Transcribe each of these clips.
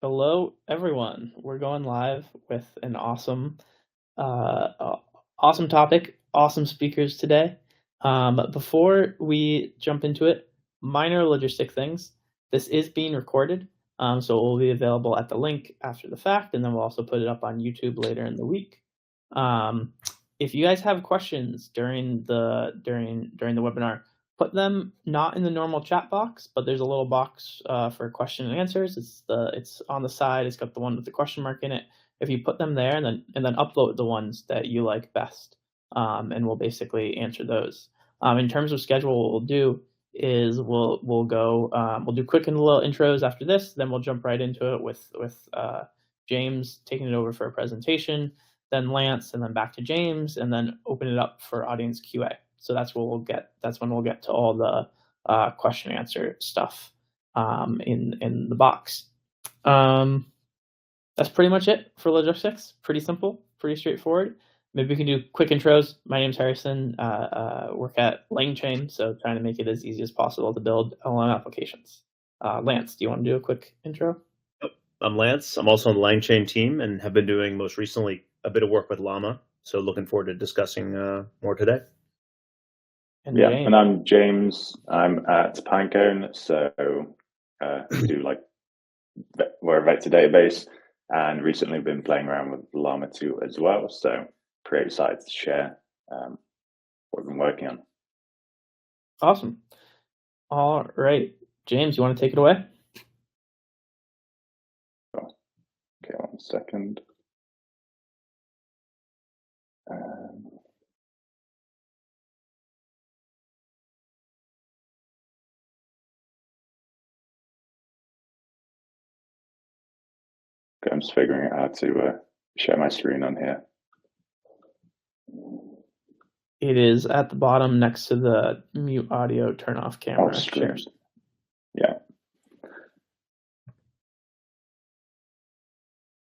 Hello, everyone. We're going live with an awesome topic, awesome speakers today. But before we jump into it, minor logistic things. This is being recorded, so it will be available at the link after the fact, and then we'll also put it up on YouTube later in the week. If you guys have questions during the webinar, put them not in the normal chat box, but there's a little box for question and answers. It's on the side. It's got the one with the question mark in it. If you put them there and then upload the ones that you like best, and we'll basically answer those. In terms of schedule, what we'll do is we'll do quick and little intros after this. Then we'll jump right into it with James taking it over for a presentation, then Lance, and then back to James, and then open it up for audience QA. So that's when we'll get to all the question and answer stuff in the box. That's pretty much it for logistics. Pretty simple, pretty straightforward. Maybe we can do quick intros. My name's Harrison. Work at LangChain, so trying to make it as easy as possible to build LLM applications. Lance, do you want to do a quick intro? I'm Lance. I'm also on the LangChain team and have been doing most recently a bit of work with Llama. So looking forward to discussing more today. And Yeah, James. and I'm James. I'm at Pinecone, so we do we're a vector database, and recently been playing around with Llama-2 as well. So pretty excited to share what we've been working on. Awesome. All right, James, you want to take it away? Okay, 1 second. I'm just figuring out how to share my screen on here. It is at the bottom next to the mute audio, turn off camera shares. Yeah.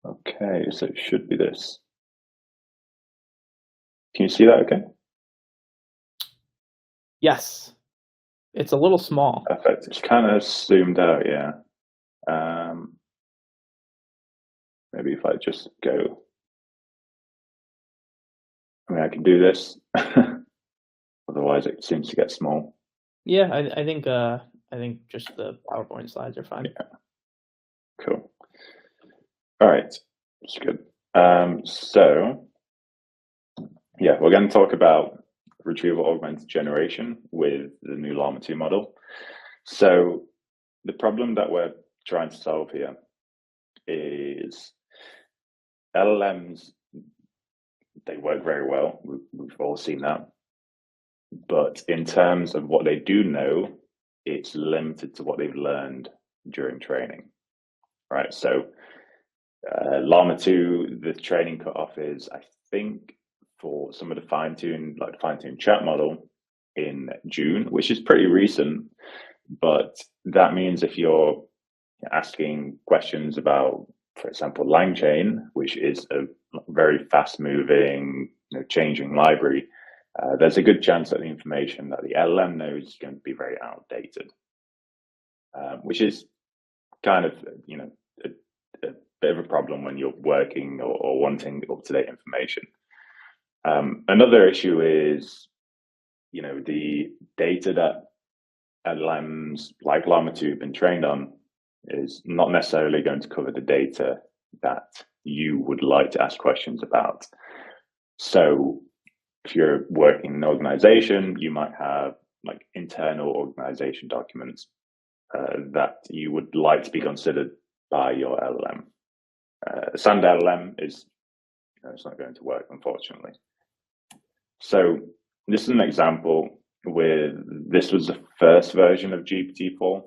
Okay, so it should be this. Can you see that okay? Yes. It's a little small. Perfect. It's kind of zoomed out, yeah. Maybe if I just go, I can do this. Otherwise, it seems to get small. Yeah, I think just the PowerPoint slides are fine. Yeah. Cool. All right, that's good. So, yeah, we're going to talk about retrieval augmented generation with the new Llama-2 model. So, the problem that we're trying to solve here is LLMs. They work very well. We've all seen that. But in terms of what they do know, it's limited to what they've learned during training, right? So Llama-2, the training cutoff is, I think, for some of the fine-tuned chat model in June, which is pretty recent. But that means if you're asking questions about, for example, LangChain, which is a very fast-moving, changing library, there's a good chance that the information that the LLM knows is going to be very outdated, which is kind of, a bit of a problem when you're working or wanting up-to-date information. Another issue is, the data that LLMs like Llama-2 have been trained on is not necessarily going to cover the data that you would like to ask questions about. So if you're working in an organization, you might have internal organization documents that you would like to be considered by your LLM. Standard LLM is, it's not going to work, unfortunately. So this is an example this was the first version of GPT-4.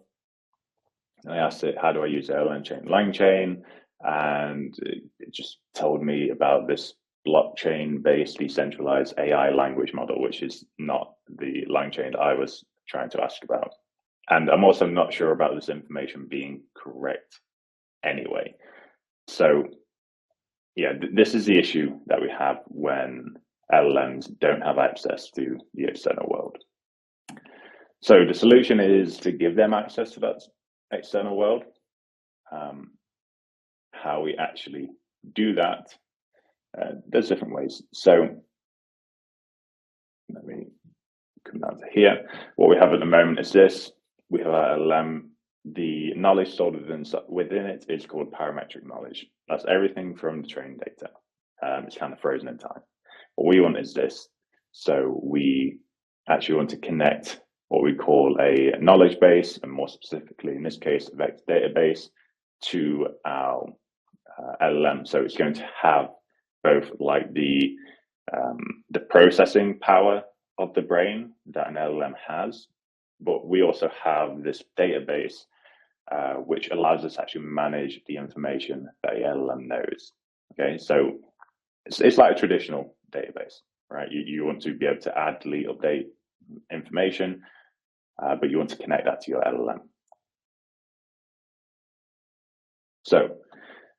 And I asked it, how do I use LangChain? And it just told me about this blockchain-based decentralized AI language model, which is not the LangChain that I was trying to ask about. And I'm also not sure about this information being correct anyway. So yeah, this is the issue that we have when LLMs don't have access to the external world. So the solution is to give them access to that external world. how we actually do that, there's different ways. So let me come down to here. What we have at the moment is this. We have our LM. The knowledge stored within it is called parametric knowledge. That's everything from the training data. It's kind of frozen in time. What we want is this. So we actually want to connect what we call a knowledge base, and more specifically in this case, a vector database, to our LLM. So it's going to have both like the processing power of the brain that an LLM has, but we also have this database which allows us to actually manage the information that a LLM knows. Okay, so it's like a traditional database, right? You want to be able to add, delete, update information, but you want to connect that to your LLM. So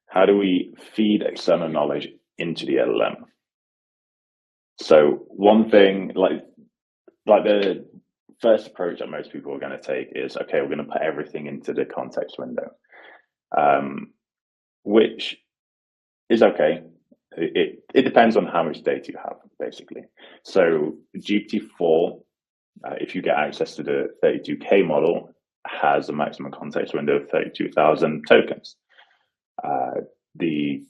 how do we feed external knowledge into the LLM? So one thing, like the first approach that most people are going to take is, okay, we're going to put everything into the context window, which is okay. It depends on how much data you have, basically. So GPT-4, if you get access to the 32K model, has a maximum context window of 32,000 tokens. The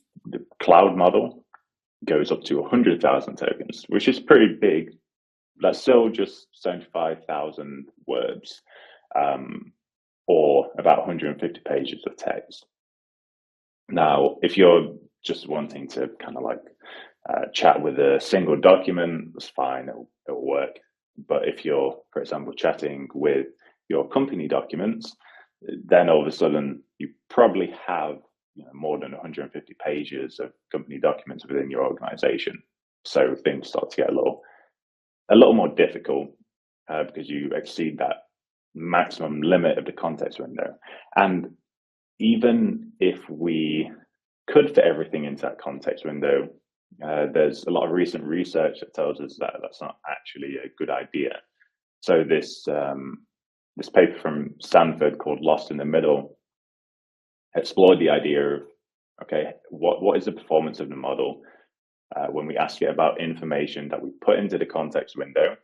cloud model goes up to 100,000 tokens, which is pretty big. That's still just 75,000 words, or about 150 pages of text. Now, if you're just wanting to kind of like chat with a single document, that's fine, it'll work. But if you're, for example, chatting with your company documents, then all of a sudden you probably have more than 150 pages of company documents within your organization. So things start to get a little more difficult because you exceed that maximum limit of the context window. And even if we could fit everything into that context window, there's a lot of recent research that tells us that that's not actually a good idea. So this paper from Stanford called Lost in the Middle explored the idea of, okay, what is the performance of the model when we ask it about information that we put into the context window,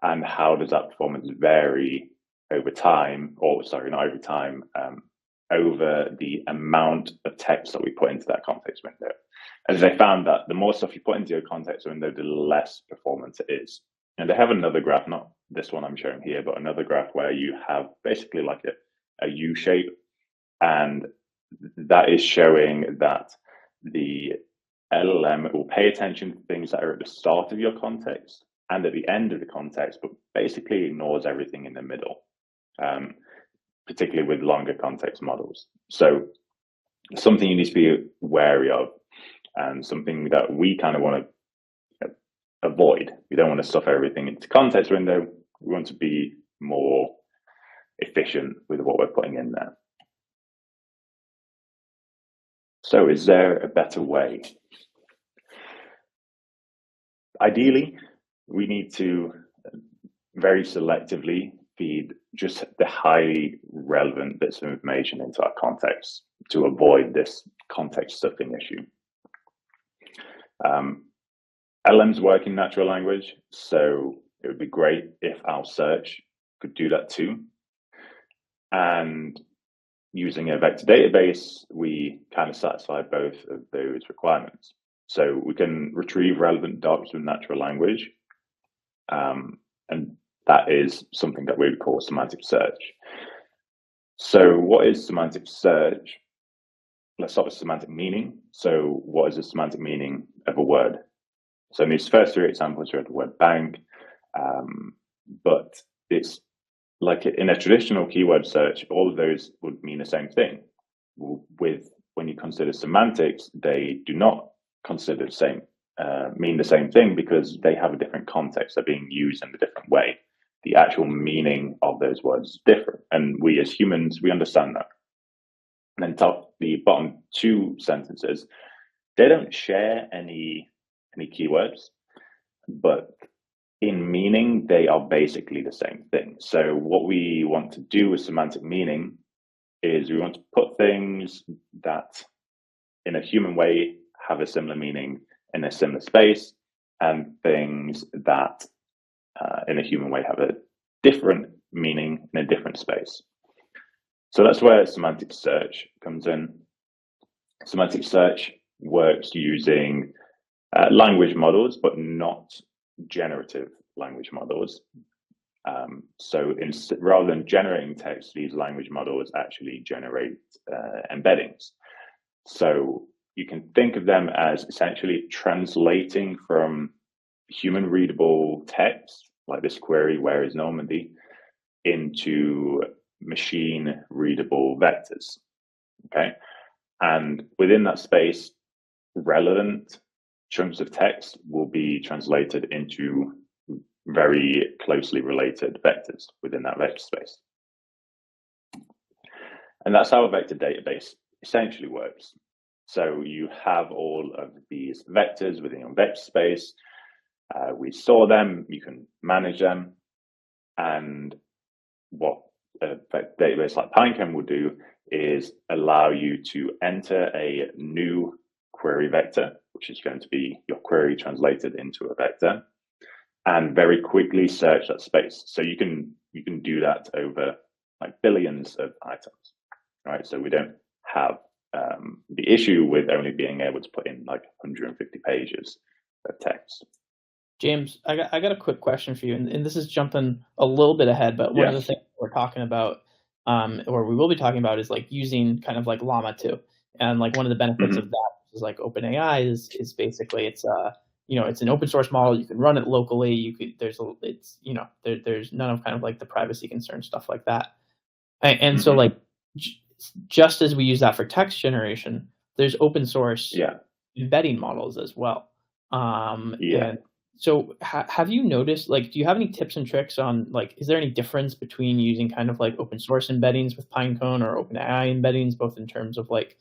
and how does that performance vary over time, or sorry, not over time, over the amount of text that we put into that context window. And they found that the more stuff you put into your context window, the less performance it is. And they have another graph, not this one I'm showing here, but another graph where you have basically like a U shape, and that is showing that the LLM will pay attention to things that are at the start of your context and at the end of the context, but basically ignores everything in the middle, particularly with longer context models. So something you need to be wary of, and something that we kind of want to avoid. We don't want to stuff everything into context window. We want to be more efficient with what we're putting in there. So is there a better way? Ideally, we need to very selectively feed just the highly relevant bits of information into our context to avoid this context stuffing issue. LMs work in natural language, so it would be great if our search could do that too. And using a vector database, we kind of satisfy both of those requirements. So we can retrieve relevant docs with natural language, and that is something that we would call semantic search. So what is semantic search? Let's start with semantic meaning. So what is the semantic meaning of a word? So in these first three examples, we had the word bank, but it's like in a traditional keyword search, all of those would mean the same thing. When you consider semantics, they do not consider the same, mean the same thing, because they have a different context. They're being used in a different way. The actual meaning of those words is different, and we as humans, we understand that. And then the bottom two sentences, they don't share any keywords, but in meaning, they are basically the same thing. So what we want to do with semantic meaning is we want to put things that in a human way have a similar meaning in a similar space, and things that in a human way have a different meaning in a different space. So that's where semantic search comes in. Semantic search works using language models, but not generative language models. So rather than generating text, these language models actually generate embeddings. So you can think of them as essentially translating from human readable text, like this query, where is Normandy, into machine readable vectors. Okay. And within that space, relevant chunks of text will be translated into very closely related vectors within that vector space. And that's how a vector database essentially works. So you have all of these vectors within your vector space. We store them, you can manage them. And what a database like Pinecone will do is allow you to enter a new query vector, which is going to be your query translated into a vector, and very quickly search that space. So you can do that over like billions of items, right? So we don't have the issue with only being able to put in like 150 pages of text. James, I got a quick question for you, and this is jumping a little bit ahead, but one of the things we're talking about, or we will be talking about, is like using kind of like Llama-2, and like one of the benefits of that is like OpenAI is basically it's an open source model. You can run it locally. There's none of kind of like the privacy concern stuff like that, and so like just as we use that for text generation, there's open source embedding models as well. And so have you noticed, like, do you have any tips and tricks on, like, is there any difference between using kind of like open source embeddings with Pinecone or OpenAI embeddings, both in terms of like,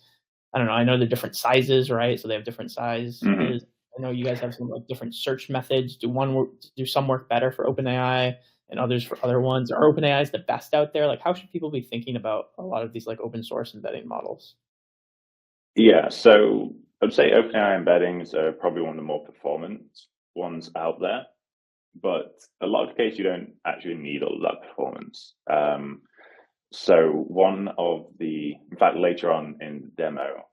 I don't know, I know they're different sizes, right? So they have different sizes. I know you guys have some like different search methods. Do some work better for OpenAI and others for other ones? Are OpenAIs the best out there? Like, how should people be thinking about a lot of these like open source embedding models? Yeah, so I'd say OpenAI embeddings are probably one of the more performant ones out there, but a lot of cases you don't actually need all of that performance. So in fact, later on in the demo,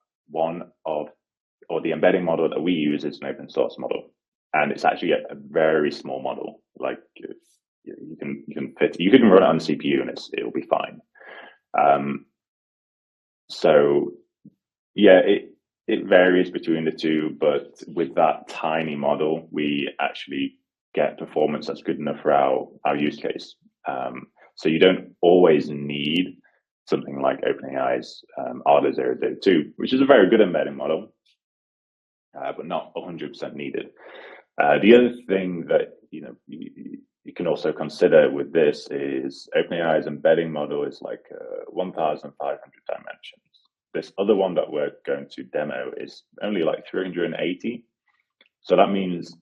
the embedding model that we use is an open source model, and it's actually a very small model. Like you can run it on CPU and it'll be fine. So yeah, it varies between the two, but with that tiny model, we actually get performance that's good enough for our use case. So you don't always need something like OpenAI's ARDA002, which is a very good embedding model, but not 100% needed. The other thing that you can also consider with this is OpenAI's embedding model is like 1,500 dimensions. This other one that we're going to demo is only like 380. So that means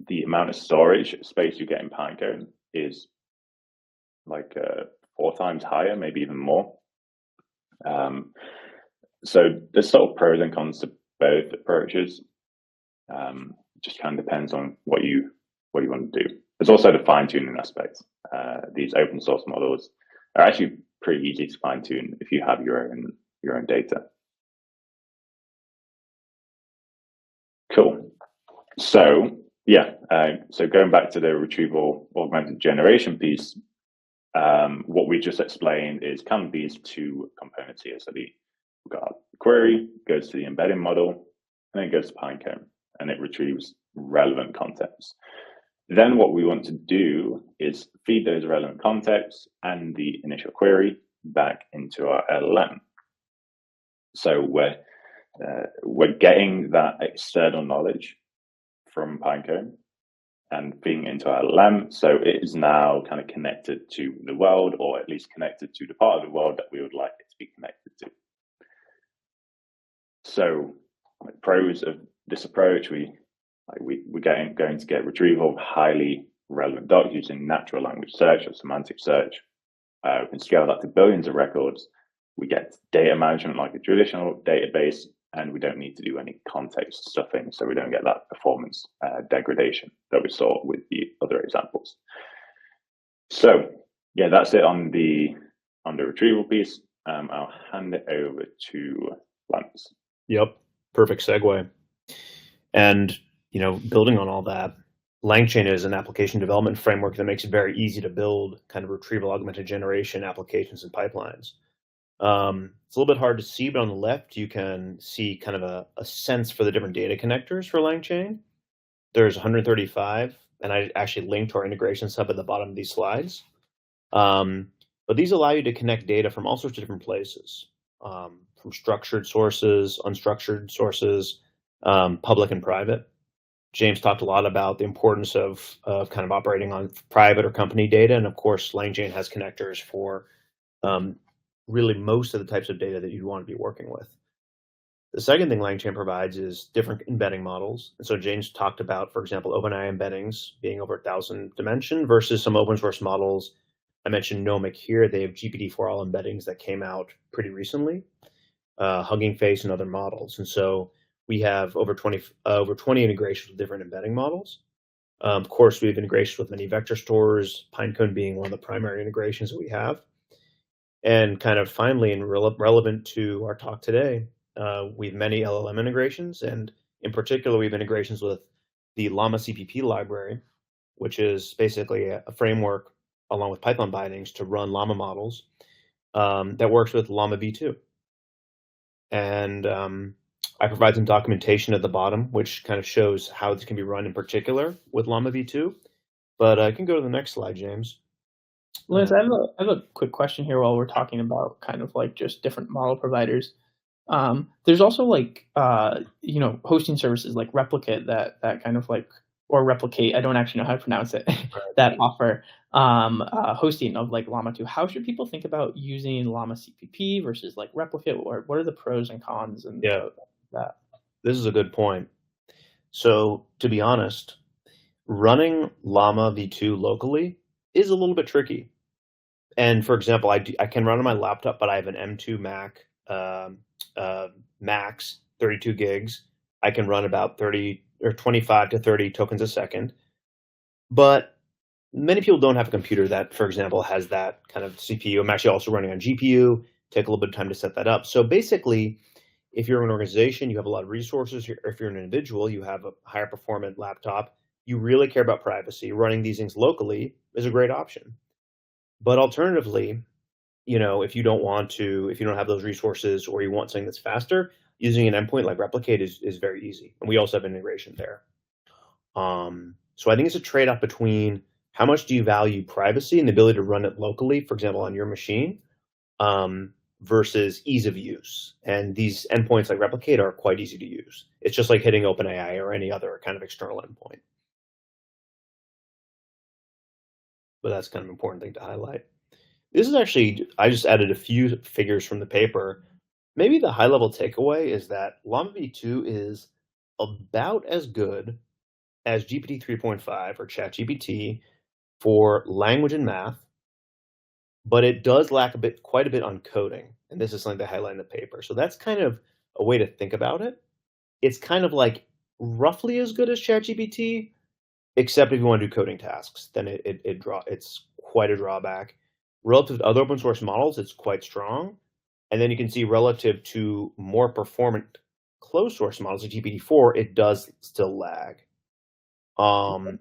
the amount of storage space you get in Pinecone is like 4 times higher, maybe even more. So there's sort of pros and cons to both approaches. Just kind of depends on what you want to do. There's also the fine-tuning aspect. These open source models are actually pretty easy to fine-tune if you have your own data. Cool. So yeah, so going back to the retrieval augmented generation piece, what we just explained is kind of these two components here. So we've got the query, goes to the embedding model, and then it goes to Pinecone, and it retrieves relevant context. Then what we want to do is feed those relevant contexts and the initial query back into our LLM. So we're getting that external knowledge from Pinecone and feeding into our LLM. So it is now kind of connected to the world, or at least connected to the part of the world that we would like it to be connected to. So like pros of this approach, we're going to get retrieval of highly relevant docs using natural language search or semantic search. We can scale that to billions of records. We get data management like a traditional database, and we don't need to do any context stuffing, so we don't get that performance degradation that we saw with the other examples. So yeah, that's it on the retrieval piece. I'll hand it over to Lance. Yep, perfect segue. And building on all that, LangChain is an application development framework that makes it very easy to build kind of retrieval augmented generation applications and pipelines. It's a little bit hard to see, but on the left, you can see kind of a sense for the different data connectors for LangChain. There's 135, and I actually linked to our integrations hub at the bottom of these slides. But these allow you to connect data from all sorts of different places, from structured sources, unstructured sources, public and private. James talked a lot about the importance of kind of operating on private or company data. And of course, LangChain has connectors for really most of the types of data that you'd want to be working with. The second thing LangChain provides is different embedding models. And so James talked about, for example, OpenAI embeddings being over 1,000 dimension versus some open source models. I mentioned Nomic here. They have GPT-4All embeddings that came out pretty recently, Hugging Face and other models. And so we have over 20 integrations with different embedding models. Of course, we have integrations with many vector stores, Pinecone being one of the primary integrations that we have. And kind of finally, and relevant to our talk today, we have many LLM integrations. And in particular, we have integrations with the Llama CPP library, which is basically a framework along with Python bindings to run Llama models that works with Llama v2. And I provide some documentation at the bottom, which kind of shows how this can be run in particular with Llama v2. But I can go to the next slide, James. Lance, I have a quick question here while we're talking about kind of like just different model providers. There's also like, hosting services like Replicate that kind of like, or Replicate, I don't actually know how to pronounce it, that offer hosting of like Llama-2. How should people think about using Llama CPP versus like Replicate? Or what are the pros and cons and that? This is a good point. So to be honest, running Llama v2 locally is a little bit tricky. And for example, I can run on my laptop, but I have an M2 Mac Max, 32 gigs. I can run about 30 or 25 to 30 tokens a second. But many people don't have a computer that, for example, has that kind of CPU. I'm actually also running on GPU. Take a little bit of time to set that up. So basically, if you're an organization, you have a lot of resources, or if you're an individual, you have a higher performant laptop, you really care about privacy, running these things locally is a great option. But alternatively, if you don't have those resources, or you want something that's faster, using an endpoint like Replicate is very easy. And we also have integration there. So I think it's a trade-off between how much do you value privacy and the ability to run it locally, for example, on your machine, versus ease of use. And these endpoints like Replicate are quite easy to use. It's just like hitting OpenAI or any other kind of external endpoint. But that's kind of an important thing to highlight. This is actually, I just added a few figures from the paper. Maybe the high level takeaway is that Llama v2 is about as good as GPT 3.5 or ChatGPT for language and math, but it does lack quite a bit on coding. And this is something they highlight in the paper. So that's kind of a way to think about it. It's kind of like roughly as good as ChatGPT, except if you want to do coding tasks, then it's quite a drawback. Relative to other open source models, it's quite strong. And then you can see relative to more performant closed source models like GPT-4, it does still lag. And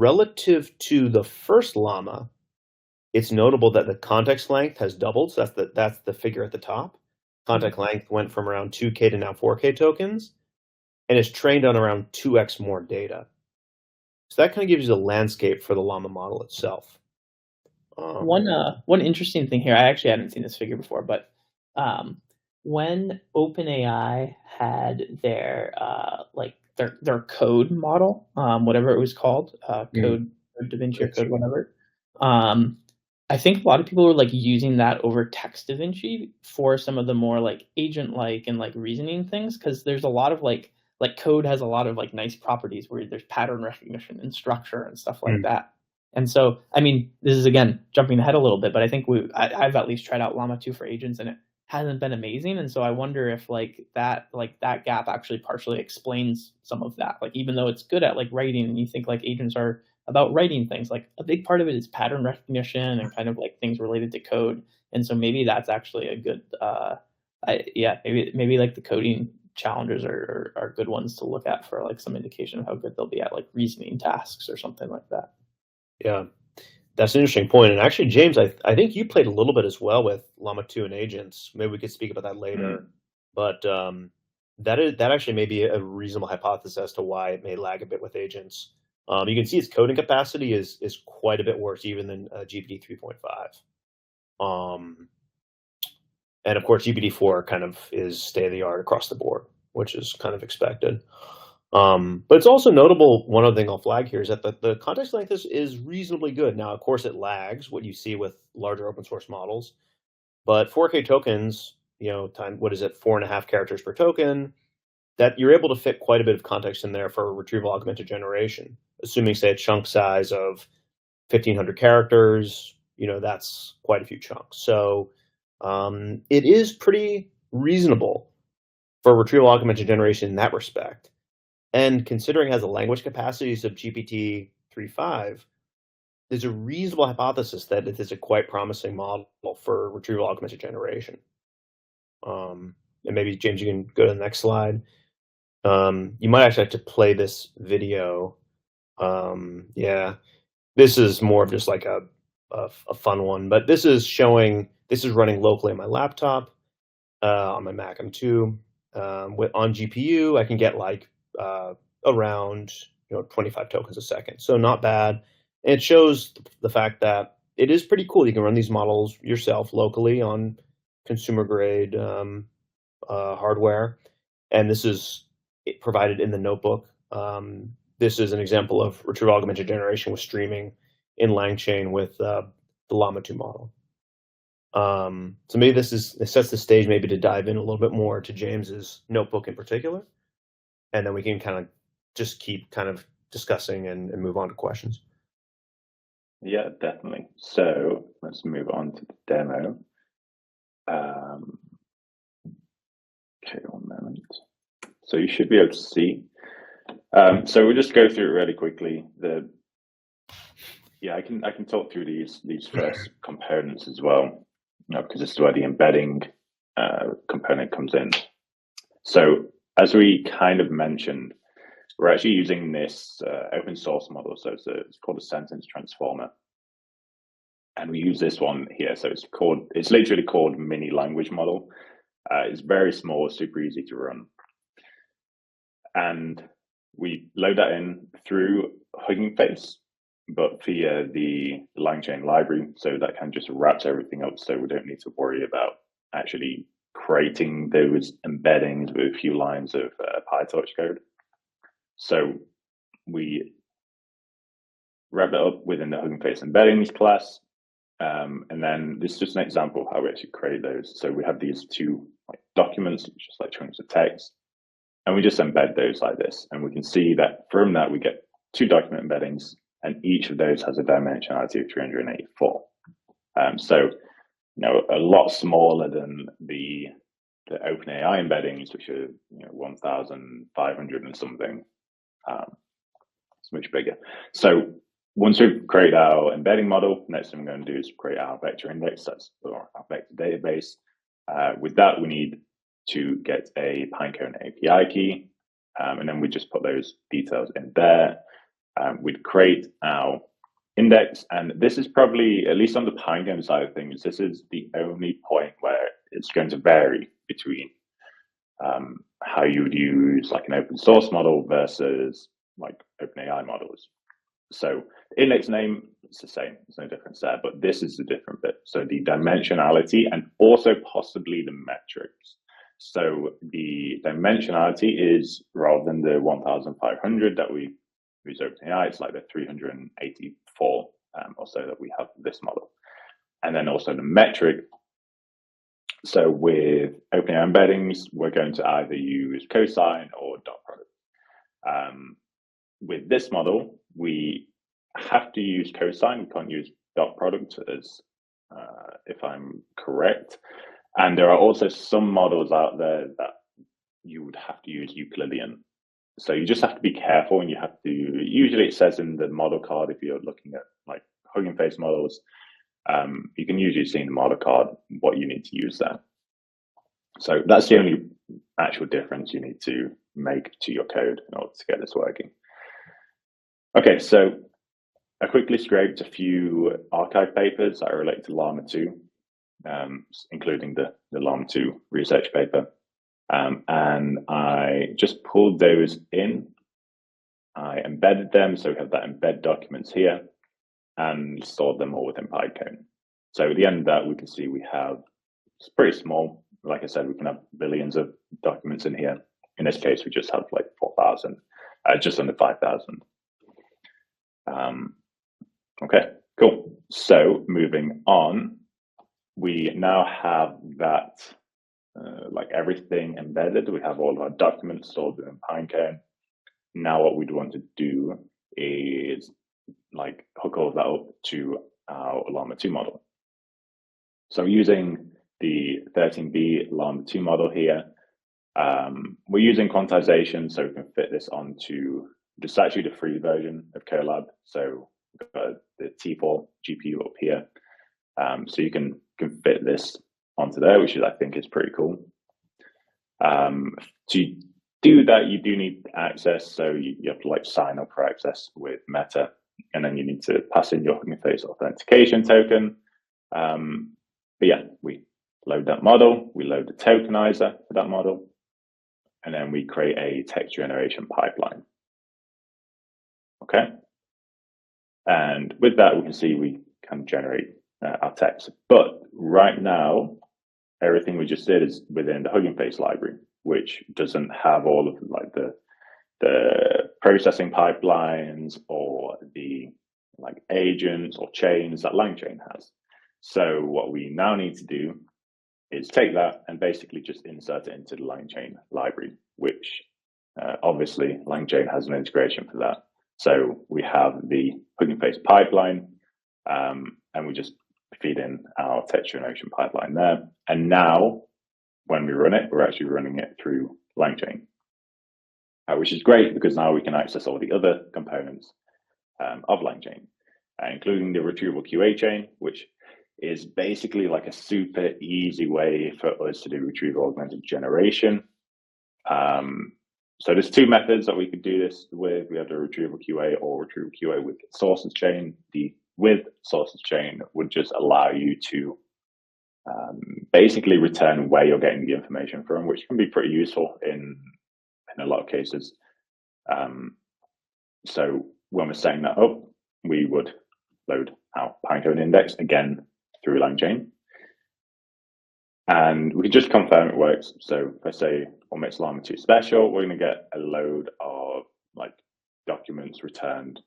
relative to the first Llama, it's notable that the context length has doubled. So that's the figure at the top. Context length went from around 2K to now 4K tokens, and is trained on around 2x more data. So that kind of gives you the landscape for the Llama model itself. One interesting thing here, I actually hadn't seen this figure before, but when OpenAI had their their code model, whatever it was called, Code DaVinci or Code whatever, I think a lot of people were like using that over Text DaVinci for some of the more like agent-like and like reasoning things, because there's a lot of like code has a lot of like nice properties where there's pattern recognition and structure and stuff like that. And so, I mean, this is again jumping ahead a little bit, but I think I've at least tried out Llama 2 for agents, and hasn't been amazing. And so I wonder if that gap actually partially explains some of that. Like even though it's good at like writing, and you think like agents are about writing things, like a big part of it is pattern recognition and kind of like things related to code. And so maybe that's actually a good yeah, maybe like the coding challenges are good ones to look at for like some indication of how good they'll be at like reasoning tasks or something like that. Yeah, that's an interesting point. And actually, James, I think you played a little bit as well with Llama 2 and agents. Maybe we could speak about that later. Mm. But that actually may be a reasonable hypothesis as to why it may lag a bit with agents. You can see its coding capacity is quite a bit worse even than GPT 3.5. Um, and of course, GPT-4 kind of is state of the art across the board, which is kind of expected. But it's also notable, one other thing I'll flag here is that the context length is reasonably good. Now, of course, it lags what you see with larger open source models, but 4K tokens, time, what is it, 4.5 characters per token, that you're able to fit quite a bit of context in there for retrieval augmented generation, assuming, say, a chunk size of 1,500 characters, that's quite a few chunks. So it is pretty reasonable for retrieval augmented generation in that respect. And considering it has the language capacities of GPT 3.5, there's a reasonable hypothesis that it is a quite promising model for retrieval augmented generation. And maybe, James, you can go to the next slide. You might actually have to play this video. Yeah, this is more of just like a fun one, but this is running locally on my laptop, on my Mac M2. On GPU, I can get like around 25 tokens a second, so not bad. And it shows the fact that it is pretty cool. You can run these models yourself locally on consumer grade hardware, and this is provided in the notebook. This is an example of retrieval augmented generation with streaming in LangChain with the Llama-2 model. So maybe it sets the stage maybe to dive in a little bit more to James's notebook in particular, and then we can kind of just keep kind of discussing and move on to questions. Yeah, definitely. So let's move on to the demo. Okay, 1 moment. So you should be able to see. So we'll just go through it really quickly. I can talk through these first components as well, because this is where the embedding component comes in. So as we kind of mentioned, we're actually using this open source model. So it's called a sentence transformer, and we use this one here. So it's literally called mini language model. It's very small, super easy to run, and we load that in through Hugging Face, but via the LangChain library. So that kind of just wraps everything up, so we don't need to worry about actually creating those embeddings with a few lines of PyTorch code. So we wrap that up within the Hugging Face embeddings class. And then this is just an example of how we actually create those. So we have these two documents, just like chunks of text, and we just embed those like this. And we can see that from that, we get 2 document embeddings, and each of those has a dimensionality of 384. So, a lot smaller than the OpenAI embeddings, which are 1,500 and something. It's much bigger. So once we've created our embedding model, next thing we're going to do is create our vector index, that's our vector database. With that, we need to get a Pinecone API key, and then we just put those details in there. We'd create our index, and this is probably, at least on the Pinecone side of things, this is the only point where it's going to vary between how you would use like an open source model versus like OpenAI models. So the index name, it's the same, there's no difference there, but this is the different bit. So the dimensionality and also possibly the metrics. So the dimensionality is, rather than the 1,500 that we use OpenAI, it's like the 384 or so that we have this model. And then also the metric. So with OpenAI embeddings, we're going to either use cosine or dot product. With this model, we have to use cosine. We can't use dot product, as if I'm correct. And there are also some models out there that you would have to use Euclidean. So you just have to be careful, and you have to, usually it says in the model card, if you're looking at like Hugging Face models, you can usually see in the model card what you need to use there. So that's the only actual difference you need to make to your code in order to get this working. Okay, so I quickly scraped a few archive papers that relate to Llama-2, including the Llama-2 research paper. And I just pulled those in. I embedded them, so we have that embed documents here, and stored them all within Pinecone. So at the end of that, we can see we have, it's pretty small. Like I said, we can have billions of documents in here. In this case, we just have like 4,000, just under 5,000. Okay, cool. So moving on, we now have that, like everything embedded. We have all of our documents stored in Pinecone. Now what we'd want to do is like hook all of that up to our Llama-2 model. So using the 13B Llama-2 model here, we're using quantization, so we can fit this onto, it's actually the free version of Colab. So we've got the T4 GPU up here. So you can fit this onto there, which is, I think, is pretty cool. To do that, you do need access. So you have to like sign up for access with Meta, and then you need to pass in your Hugging Face authentication token. But yeah, we load that model, we load the tokenizer for that model, and then we create a text generation pipeline. Okay. And with that, we can see we can generate our text. But right now, everything we just did is within the Hugging Face library, which doesn't have all of like the processing pipelines or the like agents or chains that LangChain has. So what we now need to do is take that and basically just insert it into the LangChain library, which obviously LangChain has an integration for that. So we have the Hugging Face pipeline, and we just feed in our text generation pipeline there. And now when we run it, we're actually running it through LangChain, which is great because now we can access all the other components of LangChain, including the retrieval QA chain, which is basically like a super easy way for us to do retrieval augmented generation. So there's two methods that we could do this with. We have the retrieval QA or retrieval QA with sources chain. The with sources chain would just allow you to basically return where you're getting the information from, which can be pretty useful in a lot of cases. So when we're setting that up, we would load our Pinecone index again through LangChain. And we can just confirm it works. So if I say omits Llama-2 special, we're going to get a load of like documents returned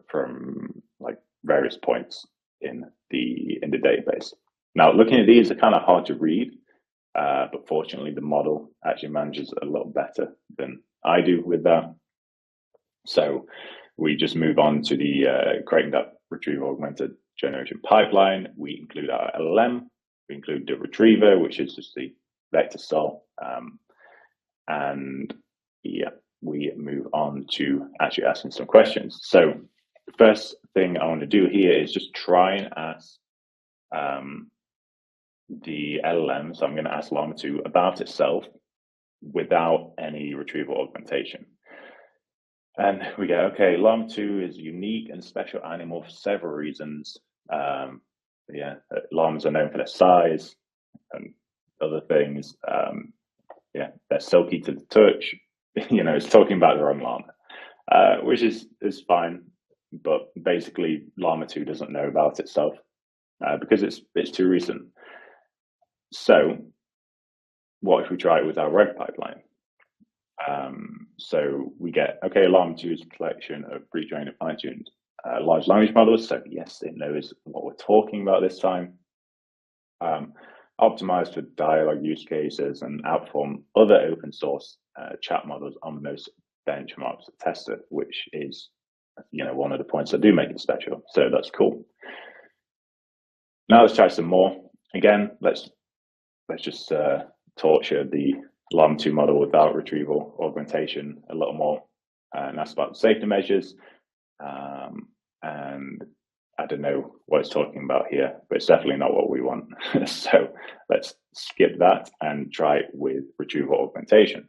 from like various points in the database. Now, looking at these are kind of hard to read, but fortunately the model actually manages a little better than I do with that. So we just move on to the creating that retrieval augmented generation pipeline. We include our LLM. We include the retriever, which is just the vector sol. And yeah, we move on to actually asking some questions. So the first thing I want to do here is just try and ask the LLM. So I'm going to ask Llama-2 about itself without any retrieval augmentation. And we go, okay, Llama-2 is a unique and special animal for several reasons. Yeah, llamas are known for their size and other things. Yeah, they're silky to the touch. You know, it's talking about their own llama, which is fine. But basically, Llama-2 doesn't know about itself because it's too recent. So, what if we try it with our REG pipeline? So we get, okay, Llama-2 is a collection of pre-trained and fine-tuned large language models. So yes, it knows what we're talking about this time. Optimized for dialogue use cases and outperform other open source chat models on most benchmarks tested, which is, you know, one of the points that do make it special. So that's cool. Now let's try some more. Again, let's let's just torture the Llama-2 model without retrieval augmentation a little more, and that's about safety measures. And I don't know what it's talking about here, but it's definitely not what we want. So let's skip that and try it with retrieval augmentation.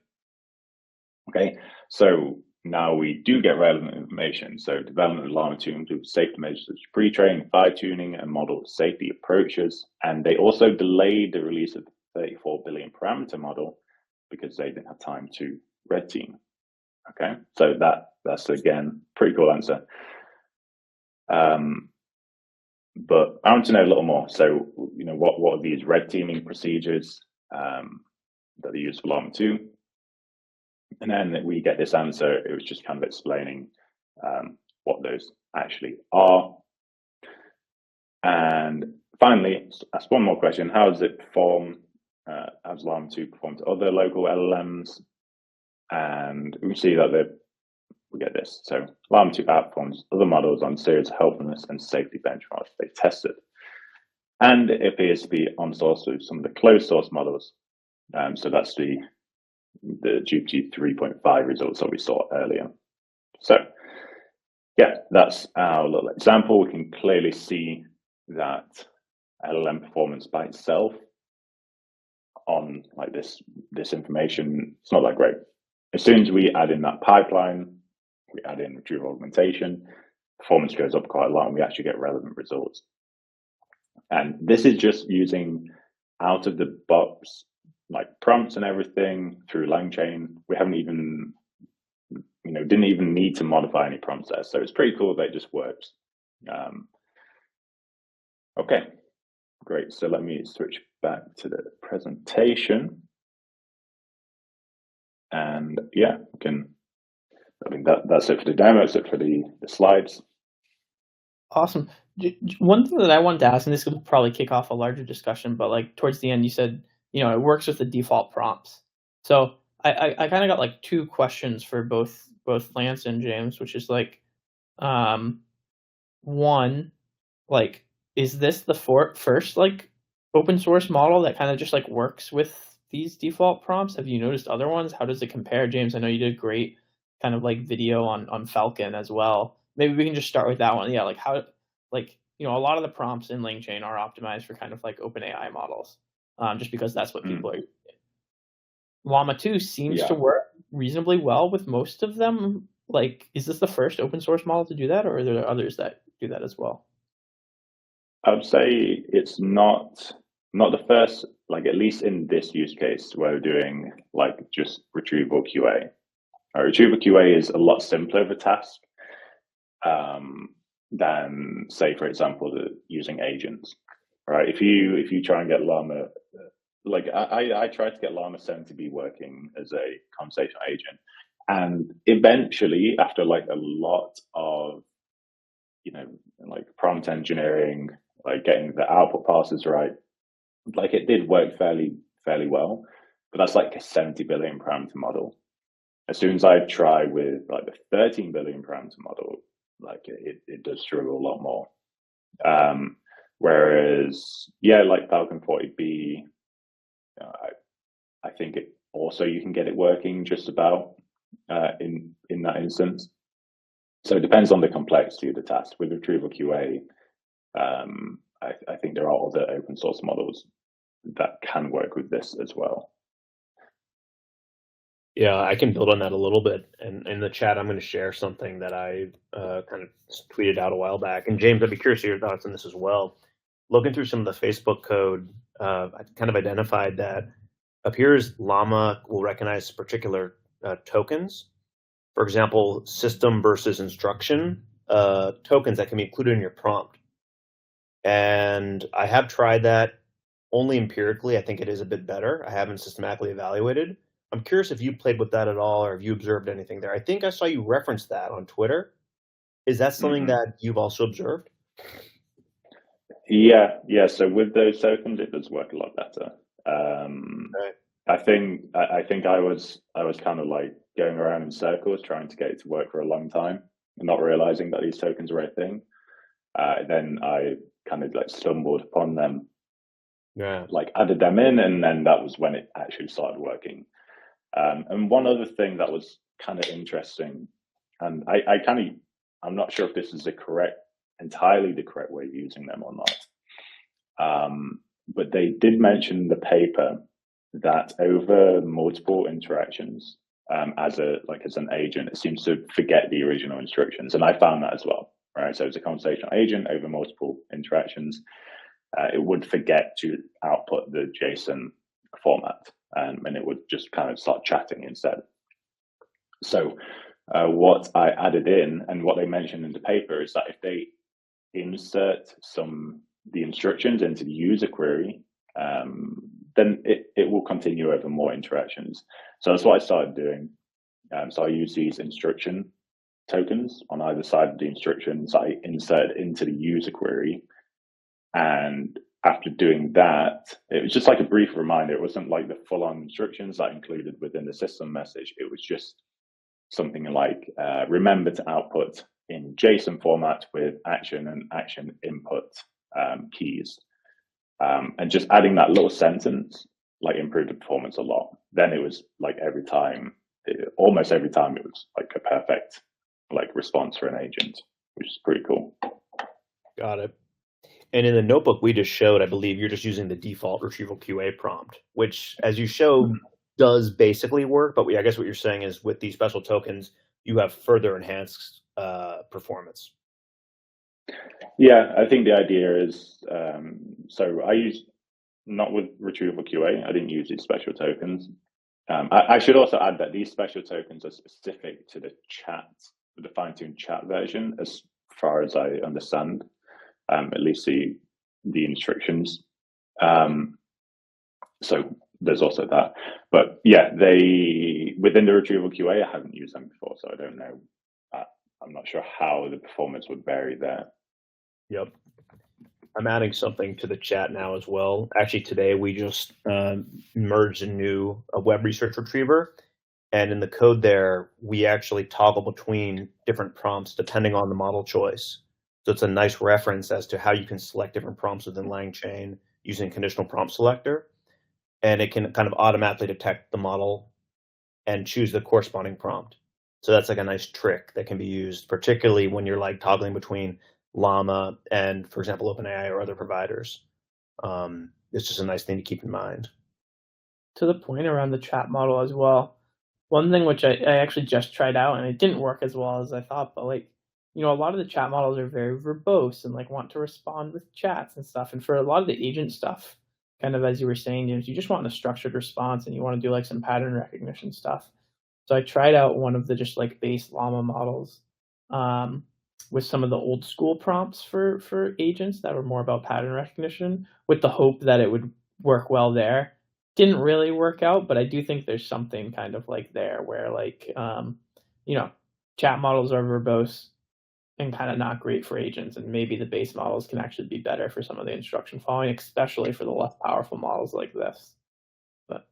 Okay, so now we do get relevant information. So development of Llama-2 includes safety measures such as pre-training, fine-tuning, and model safety approaches. And they also delayed the release of the 34 billion parameter model because they didn't have time to red team. Okay, so that's again pretty cool answer. But I want to know a little more. So, what are these red teaming procedures that are used for Llama-2? And then we get this answer. It was just kind of explaining what those actually are. And finally, ask one more question. How does it perform? How does Llama-2 perform to other local LLMs? And we see that we get this. So Llama-2 outperforms other models on series of helpfulness and safety benchmarks they tested. And it appears to be on source with some of the closed source models. So that's the GPT 3.5 results that we saw earlier. So yeah, that's our little example. We can clearly see that LLM performance by itself on like this information, it's not that great. As soon as we add in that pipeline, we add in retrieval augmentation, performance goes up quite a lot and we actually get relevant results. And this is just using out of the box, like prompts and everything through LangChain. We haven't even, didn't even need to modify any prompts there. So it's pretty cool that it just works. Okay, great. So let me switch back to the presentation. And yeah, that's it for the demo. That's it for the slides. Awesome. One thing that I wanted to ask, and this will probably kick off a larger discussion, but like towards the end, you said, it works with the default prompts. So I kind of got like two questions for both Lance and James, which is like, one, like, is this the first like open source model that kind of just like works with these default prompts? Have you noticed other ones? How does it compare? James, I know you did a great kind of like video on Falcon as well. Maybe we can just start with that one. Yeah, like how, like, a lot of the prompts in LangChain are optimized for kind of like OpenAI models, just because that's what people are using. Llama-2 seems to work reasonably well with most of them. Like, is this the first open source model to do that, or are there others that do that as well? I would say it's not the first, like at least in this use case, where we're doing like just retrieval QA. Retrieval QA is a lot simpler of a task than, say, for example, using agents. Right? If you try and get Llama, like I tried to get Llama-7 to be working as a conversational agent, and eventually, after like a lot of like prompt engineering, like getting the output passes right, like it did work fairly well, but that's like a 70 billion parameter model. As soon as I try with like the 13 billion parameter model, like it does struggle a lot more. Whereas, yeah, like Falcon 40B, I think it also you can get it working just about in that instance. So it depends on the complexity of the task. With retrieval QA, I think there are other open source models that can work with this as well. Yeah, I can build on that a little bit. And in the chat, I'm going to share something that I kind of tweeted out a while back. And James, I'd be curious to your thoughts on this as well. Looking through some of the Facebook code, I kind of identified that appears Llama will recognize particular tokens. For example, system versus instruction tokens that can be included in your prompt. And I have tried that only empirically. I think it is a bit better. I haven't systematically evaluated. I'm curious if you played with that at all, or have you observed anything there? I think I saw you reference that on Twitter. Is that something that you've also observed? Yeah. So with those tokens, it does work a lot better. Right. I think I was kind of like going around in circles trying to get it to work for a long time and not realizing that these tokens were a thing. Then I kind of like stumbled upon them Yeah. like added them in, and then that was when it actually started working. And one other thing that was kind of interesting, and I'm not sure if this is entirely the correct way of using them or not. But they did mention in the paper that over multiple interactions, as an agent, it seems to forget the original instructions, and I found that as well. Right, so it's a conversational agent over multiple interactions. It would forget to output the JSON format, and it would just kind of start chatting instead. So what I added in, and what they mentioned in the paper, is that if they insert the instructions into the user query, then it will continue over more interactions. So that's what I started doing. So I use these instruction tokens on either side of the instructions I insert into the user query. And after doing that, it was just like a brief reminder. It wasn't like the full-on instructions that I included within the system message. It was just something like, remember to output in JSON format with action and action input keys. And just adding that little sentence like improved the performance a lot. Then it was like almost every time it was like a perfect like response for an agent, which is pretty cool. Got it. And in the notebook we just showed, I believe you're just using the default retrieval QA prompt, which, as you showed, does basically work. But I guess what you're saying is with these special tokens, you have further enhanced performance. Yeah, I think the idea is, so I use, not with retrieval QA, I didn't use these special tokens. I should also add that these special tokens are specific to the fine-tuned chat version, as far as I understand, at least the instructions. So there's also that. But yeah, within the retrieval QA, I haven't used them before, so I don't know. I'm not sure how the performance would vary there. Yep. I'm adding something to the chat now as well. Actually, today we just merged a web research retriever. And in the code there, we actually toggle between different prompts depending on the model choice. So it's a nice reference as to how you can select different prompts within LangChain using conditional prompt selector. And it can kind of automatically detect the model and choose the corresponding prompt. So that's like a nice trick that can be used, particularly when you're like toggling between Llama and, for example, OpenAI or other providers. It's just a nice thing to keep in mind. To the point around the chat model as well, one thing which I actually just tried out and it didn't work as well as I thought, but like, a lot of the chat models are very verbose and like want to respond with chats and stuff. And for a lot of the agent stuff, kind of as you were saying, you just want a structured response and you want to do like some pattern recognition stuff. So I tried out one of the just like base Llama models with some of the old school prompts for agents that were more about pattern recognition, with the hope that it would work well there. Didn't really work out, but I do think there's something kind of like there where like chat models are verbose and kind of not great for agents, and maybe the base models can actually be better for some of the instruction following, especially for the less powerful models like this. But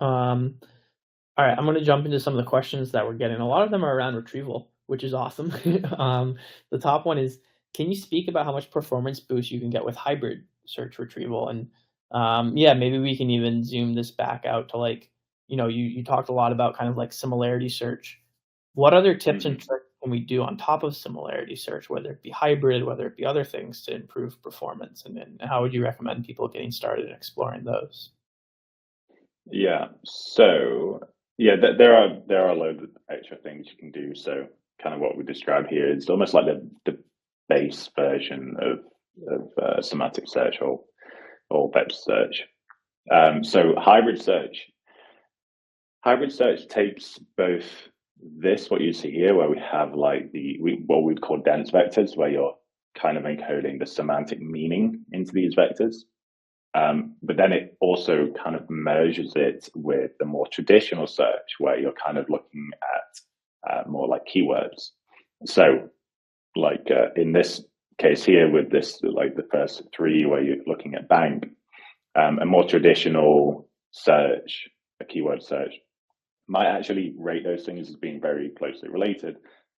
all right, I'm going to jump into some of the questions that we're getting. A lot of them are around retrieval, which is awesome. The top one is, can you speak about how much performance boost you can get with hybrid search retrieval? And yeah, maybe we can even zoom this back out to like, you talked a lot about kind of like similarity search. What other tips and tricks can we do on top of similarity search, whether it be hybrid, whether it be other things to improve performance? And how would you recommend people getting started and exploring those? Yeah, so yeah, there are a load of extra things you can do. So kind of what we described here is almost like the base version of semantic search or vector search. So hybrid search takes both what you see here, where we have like what we'd call dense vectors, where you're kind of encoding the semantic meaning into these vectors. But then it also kind of merges it with the more traditional search, where you're kind of looking at more like keywords. So like in this case here with this, like the first three where you're looking at bank, a more traditional search, a keyword search, might actually rate those things as being very closely related,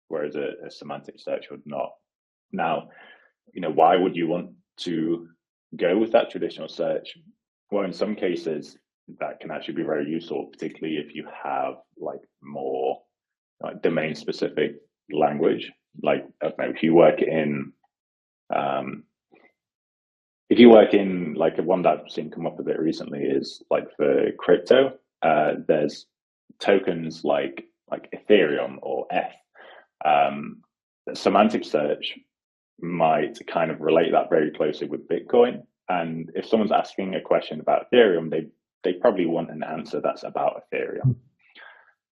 whereas a semantic search would not. Now, why would you want to go with that traditional search. Well, in some cases, that can actually be very useful, particularly if you have like more like domain specific language. Like I don't know, if you work in like one that I've seen come up a bit recently is like for crypto, there's tokens like Ethereum or ETH. Semantic search might kind of relate that very closely with Bitcoin. And if someone's asking a question about Ethereum, they probably want an answer that's about Ethereum.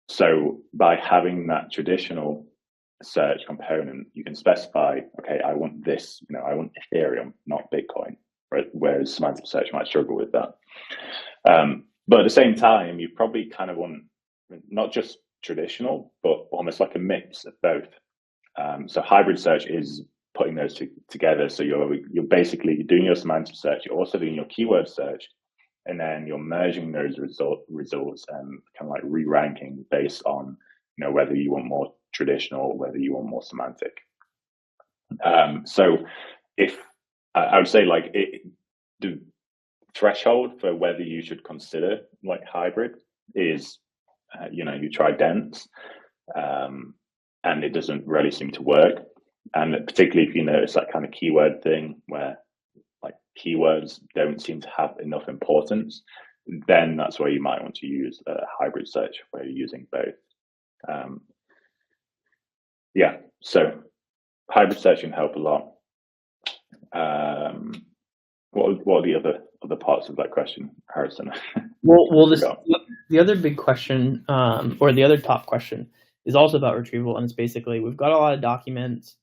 So by having that traditional search component, you can specify, okay, I want this, I want Ethereum, not Bitcoin, right? Whereas semantic search might struggle with that. But at the same time, you probably kind of want not just traditional, but almost like a mix of both. So hybrid search is putting those together. So you're basically doing your semantic search, you're also doing your keyword search, and then you're merging those results and kind of like re-ranking based on whether you want more traditional or whether you want more semantic. So if I would say like the threshold for whether you should consider like hybrid is you try dense and it doesn't really seem to work, and particularly if you notice that kind of keyword thing where like keywords don't seem to have enough importance, then that's where you might want to use a hybrid search where you're using both. So hybrid search can help a lot. What are the other parts of that question, Harrison? Well, the other big question, or the other top question, is also about retrieval, and it's basically we've got a lot of documents.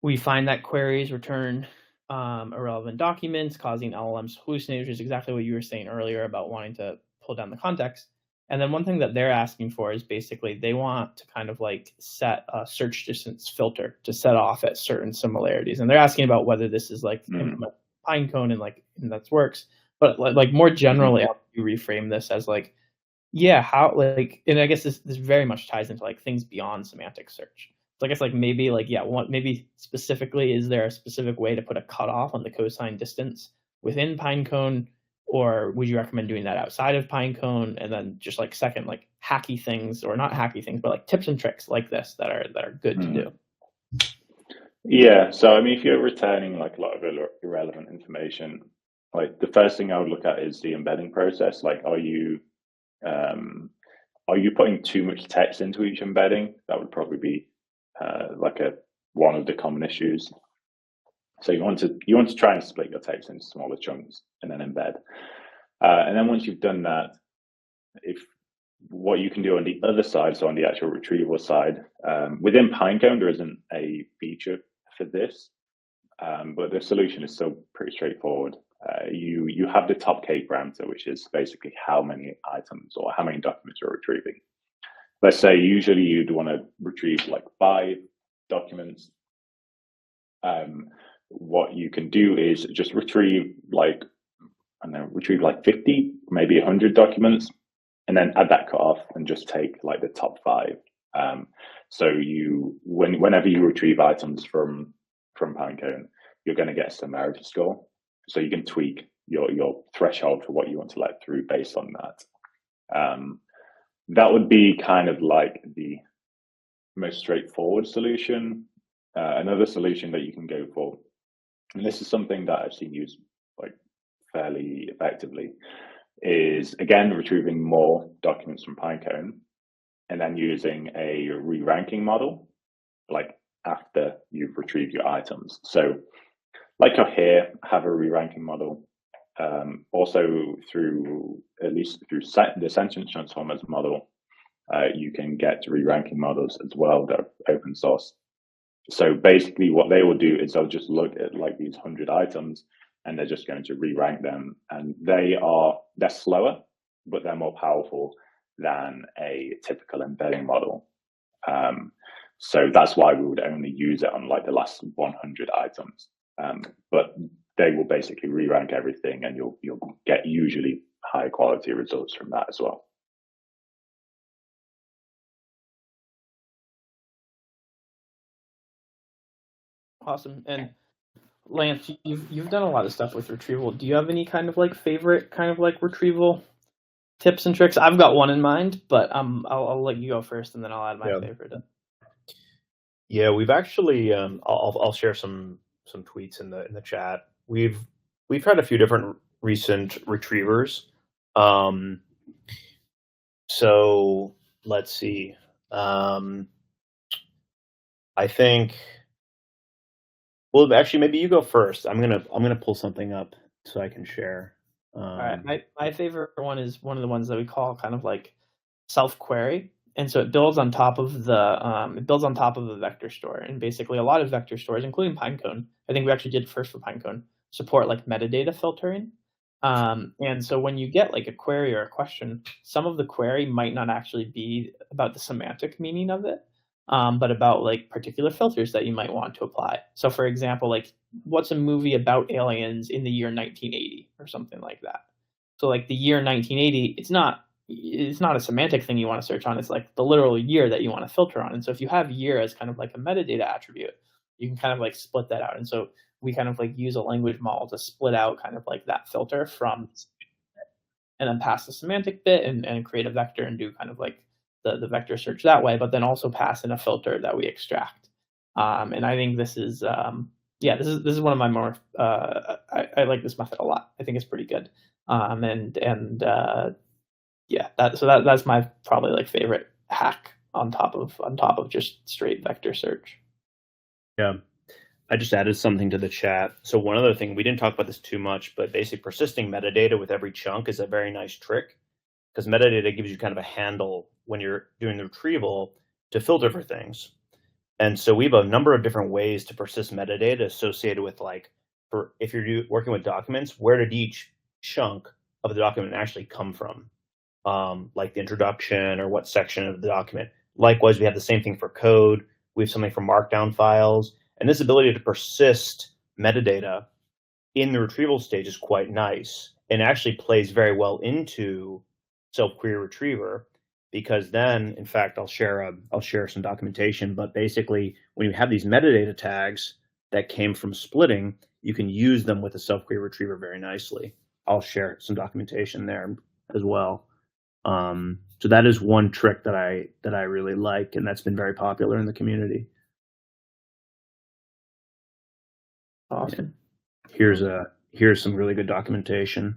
We find that queries return irrelevant documents, causing LLMs to hallucinate, which is exactly what you were saying earlier about wanting to pull down the context. And then one thing that they're asking for is basically they want to kind of like set a search distance filter to set off at certain similarities. And they're asking about whether this is like Pinecone and that works. But like more generally, how do you reframe this as like, yeah, how like, and I guess this very much ties into like things beyond semantic search. So I guess like maybe like, yeah, maybe specifically, is there a specific way to put a cutoff on the cosine distance within Pinecone? Or would you recommend doing that outside of Pinecone? And then just like second, like hacky things, or not hacky things, but like tips and tricks like this that are good to do. Yeah. So I mean, if you're returning like a lot of irrelevant information, like the first thing I would look at is the embedding process. Like, are you putting too much text into each embedding? That would probably be like one of the common issues. So you want to try and split your text into smaller chunks and then embed. And then once you've done that, what you can do on the other side, so on the actual retrieval side, within Pinecone there isn't a feature for this, but the solution is still pretty straightforward. You have the top K parameter, which is basically how many items or how many documents you're retrieving. Let's say usually you'd want to retrieve like 5 documents. What you can do is just retrieve like 50, maybe 100 documents, and then add that cutoff and just take like the top 5. So whenever you retrieve items from Pinecone, you're going to get a similarity score. So you can tweak your threshold for what you want to let through based on that. That would be kind of like the most straightforward solution. Another solution that you can go for, and this is something that I've seen used like fairly effectively, is again retrieving more documents from Pinecone and then using a re-ranking model like after you've retrieved your items. So like here, have a re-ranking model. Also at least through the sentence transformers model, you can get re-ranking models as well that are open source. So basically what they will do is they'll just look at like these 100 items and they're just going to re-rank them, and they're slower, but they're more powerful than a typical embedding model. So that's why we would only use it on like the last 100 items. But they will basically re-rank everything, and you'll get usually high quality results from that as well. Awesome. And Lance, you've done a lot of stuff with retrieval. Do you have any kind of like favorite kind of like retrieval tips and tricks? I've got one in mind, but I'll let you go first, and then I'll add my favorite. Yeah, we've actually I'll share some tweets in the chat. We've had a few different recent retrievers. So let's see. I think. Well, actually, maybe you go first. I'm gonna pull something up so I can share. All right, my favorite one is one of the ones that we call kind of like self-query, and so it builds on top of the vector store. And basically, a lot of vector stores, including Pinecone, I think we actually did first for Pinecone, support like metadata filtering. And so when you get like a query or a question, some of the query might not actually be about the semantic meaning of it, but about like particular filters that you might want to apply. So for example, like what's a movie about aliens in the year 1980 or something like that. So like the year 1980, it's not a semantic thing you want to search on. It's like the literal year that you want to filter on. And so if you have year as kind of like a metadata attribute, you can kind of like split that out. And so we kind of like use a language model to split out kind of like that filter from, and then pass the semantic bit and create a vector and do kind of like the vector search that way, but then also pass in a filter that we extract. And I think this is this is one of my more I like this method a lot. I think it's pretty good. That's my probably like favorite hack on top of just straight vector search. Yeah. I just added something to the chat. So one other thing, we didn't talk about this too much, but basically persisting metadata with every chunk is a very nice trick, because metadata gives you kind of a handle when you're doing the retrieval to filter for things. And so we have a number of different ways to persist metadata associated with, like, for if you're working with documents, where did each chunk of the document actually come from? Like the introduction or what section of the document. Likewise, we have the same thing for code. We have something for markdown files. And this ability to persist metadata in the retrieval stage is quite nice, and actually plays very well into self-query retriever, because then, in fact, I'll share some documentation. But basically, when you have these metadata tags that came from splitting, you can use them with a self-query retriever very nicely. I'll share some documentation there as well. So that is one trick that I really like, and that's been very popular in the community. Awesome. Here's some really good documentation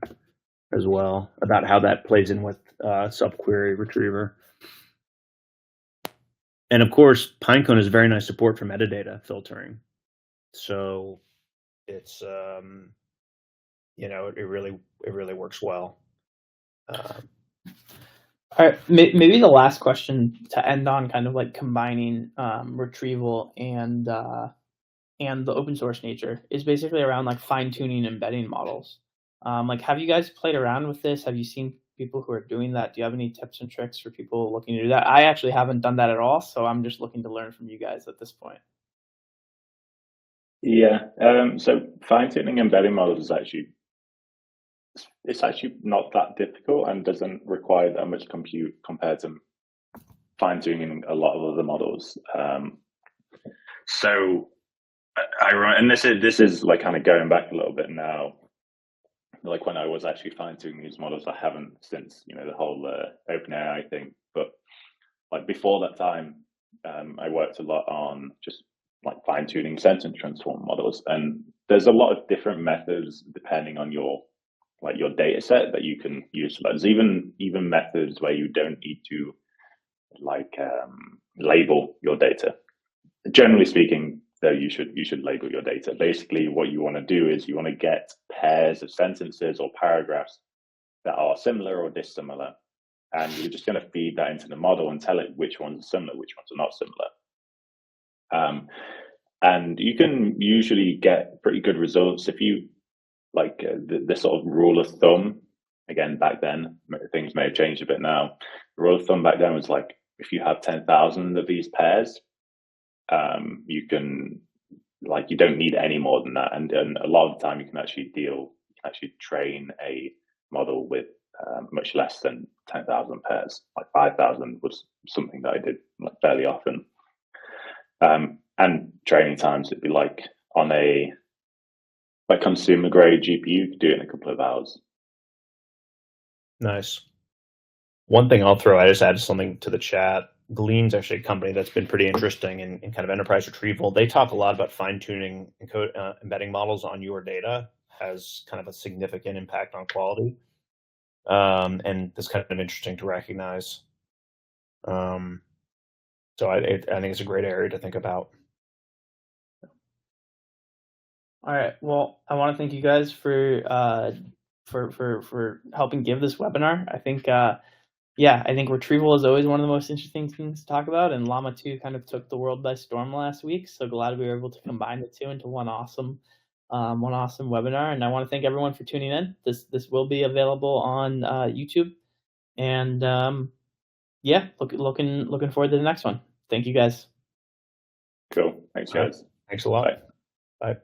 as well about how that plays in with subquery retriever. And of course, Pinecone has very nice support for metadata filtering. So it's it really works well. All right, maybe the last question to end on, kind of like combining retrieval and the open source nature, is basically around like fine tuning embedding models. Like, have you guys played around with this? Have you seen people who are doing that? Do you have any tips and tricks for people looking to do that? I actually haven't done that at all, so I'm just looking to learn from you guys at this point. Yeah. So fine tuning embedding models is actually not that difficult and doesn't require that much compute compared to fine tuning a lot of other models. So and this is like kind of going back a little bit now. Like when I was actually fine tuning these models, I haven't since the whole OpenAI thing. But like before that time, I worked a lot on just like fine tuning sentence transform models, and there's a lot of different methods depending on your data set that you can use. There's even methods where you don't need to label your data. Generally speaking, though, you should label your data. Basically, what you want to do is you want to get pairs of sentences or paragraphs that are similar or dissimilar, and you're just going to feed that into the model and tell it which ones are similar, which ones are not similar. And you can usually get pretty good results if you the sort of rule of thumb. Again, back then things may have changed a bit now. The rule of thumb back then was like, if you have 10,000 of these pairs, you can you don't need any more than that, and a lot of the time you can actually train a model with much less than 10,000 pairs. Like 5,000 was something that I did fairly often. And training times, it'd be like on a like consumer grade GPU, you could do it in a couple of hours. Nice. One thing I'll throw, I just added something to the chat. Glean's actually a company that's been pretty interesting in kind of enterprise retrieval. They talk a lot about fine-tuning and embedding models on your data has kind of a significant impact on quality. And that's kind of interesting to recognize. So I think it's a great area to think about. All right. Well, I want to thank you guys for helping give this webinar. I think I think retrieval is always one of the most interesting things to talk about, and Llama-2 kind of took the world by storm last week. So glad we were able to combine the two into one awesome webinar. And I want to thank everyone for tuning in. This will be available on YouTube, and looking forward to the next one. Thank you guys. Cool. Thanks, guys. Thanks a lot. Bye. Bye.